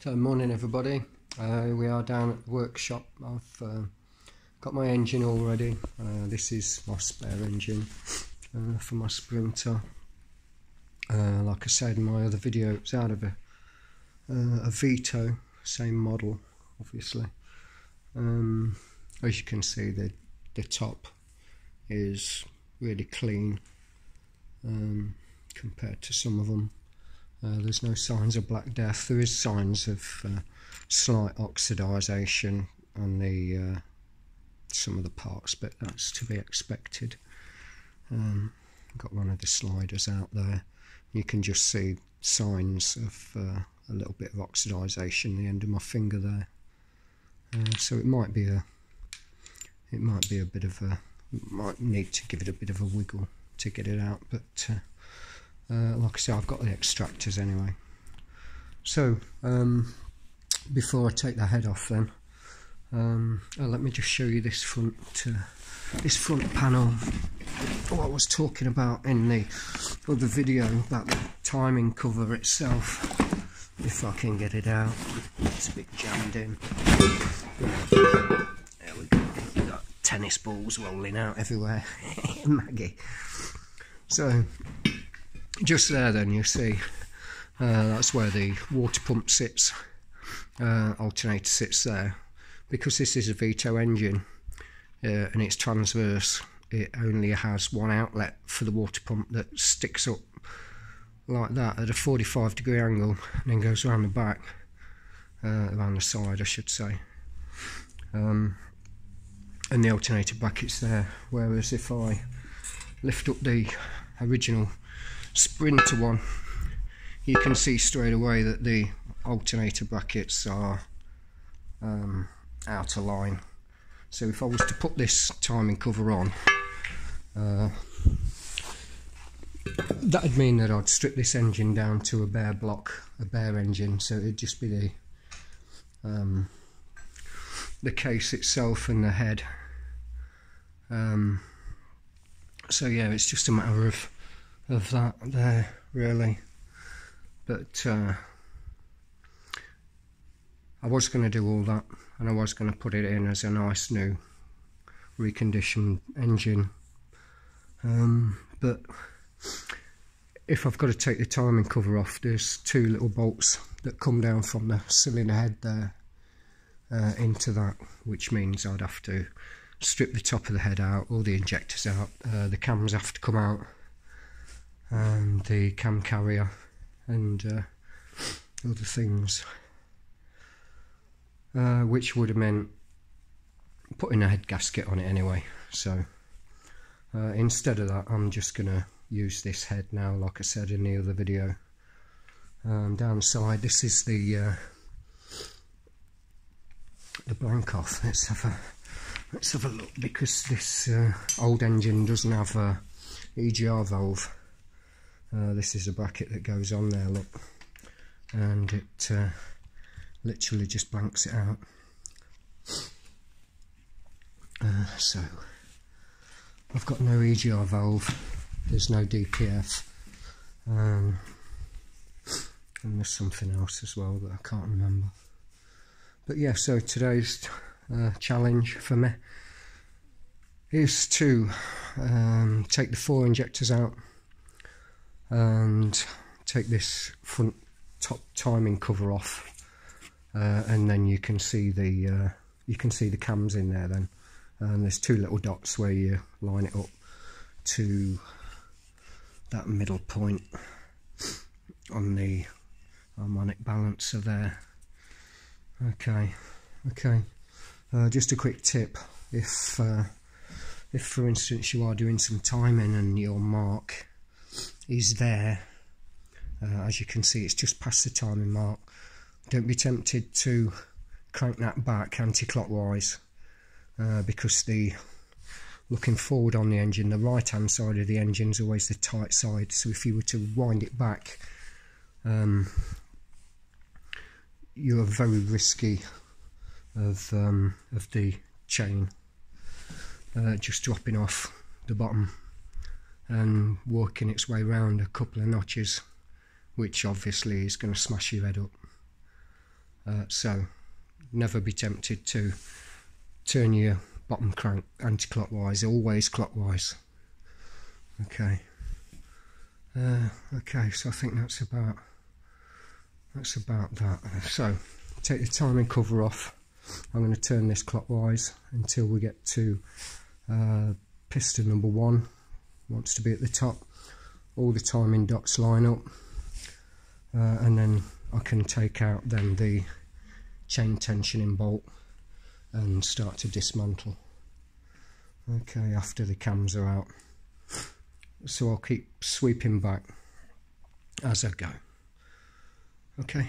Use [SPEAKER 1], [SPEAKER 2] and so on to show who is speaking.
[SPEAKER 1] So morning everybody, we are down at the workshop. I've got my engine all ready. This is my spare engine for my Sprinter. Like I said in my other video, it's out of a Vito, same model obviously. As you can see, the top is really clean compared to some of them. There's no signs of black death. There is signs of slight oxidisation on the some of the parts, but that's to be expected. Got one of the sliders out there. You can just see signs of a little bit of oxidisation the end of my finger there. So it might be a bit of a, might need to give it a bit of a wiggle to get it out, but like I say, I've got the extractors anyway. So before I take the head off then, let me just show you this front panel. What I was talking about in the other video about the timing cover itself, if I can get it out. It's a bit jammed in. There we go. We've got tennis balls rolling out everywhere. Maggie. So just there then you see that's where the water pump sits, alternator sits there. Because this is a Vito engine and it's transverse, it only has one outlet for the water pump that sticks up like that at a 45-degree angle and then goes around the back, around the side I should say, and the alternator bracket's there. Whereas if I lift up the original Sprinter one, you can see straight away that the alternator brackets are out of line. So if I was to put this timing cover on, that'd mean that I'd strip this engine down to a bare block, a bare engine, so it'd just be the case itself and the head. So yeah, it's just a matter of that there really. But I was going to do all that, and I was going to put it in as a nice new reconditioned engine, but if I've got to take the timing cover off, there's two little bolts that come down from the cylinder head there into that, which means I'd have to strip the top of the head out, all the injectors out, the cams have to come out, and the cam carrier and other things, which would have meant putting a head gasket on it anyway. So instead of that, I'm just going to use this head now, like I said in the other video. Down the side, this is the blank off. Let's have a look, because this old engine doesn't have a EGR valve. This is a bracket that goes on there, look, and it literally just blanks it out. So I've got no EGR valve, there's no DPF, and there's something else as well that I can't remember. But yeah, so today's challenge for me is to take the 4 injectors out and take this front top timing cover off, and then you can see the cams in there then, and there's 2 little dots where you line it up to that middle point on the harmonic balancer there. Okay, just a quick tip, if for instance you are doing some timing and your mark is there, as you can see it's just past the timing mark, don't be tempted to crank that back anti-clockwise, because looking forward on the engine, the right hand side of the engine is always the tight side, so if you were to wind it back, you are very risky of the chain just dropping off the bottom and working its way around a couple of notches, which obviously is going to smash your head up. So never be tempted to turn your bottom crank anti-clockwise, always clockwise. Okay. Okay, so I think that's about that. So take the timing cover off. I'm going to turn this clockwise until we get to piston number 1. Wants to be at the top. All the timing dots line up, and then I can take out then the chain tensioning bolt and start to dismantle. Okay, after the cams are out. So I'll keep sweeping back as I go. Okay.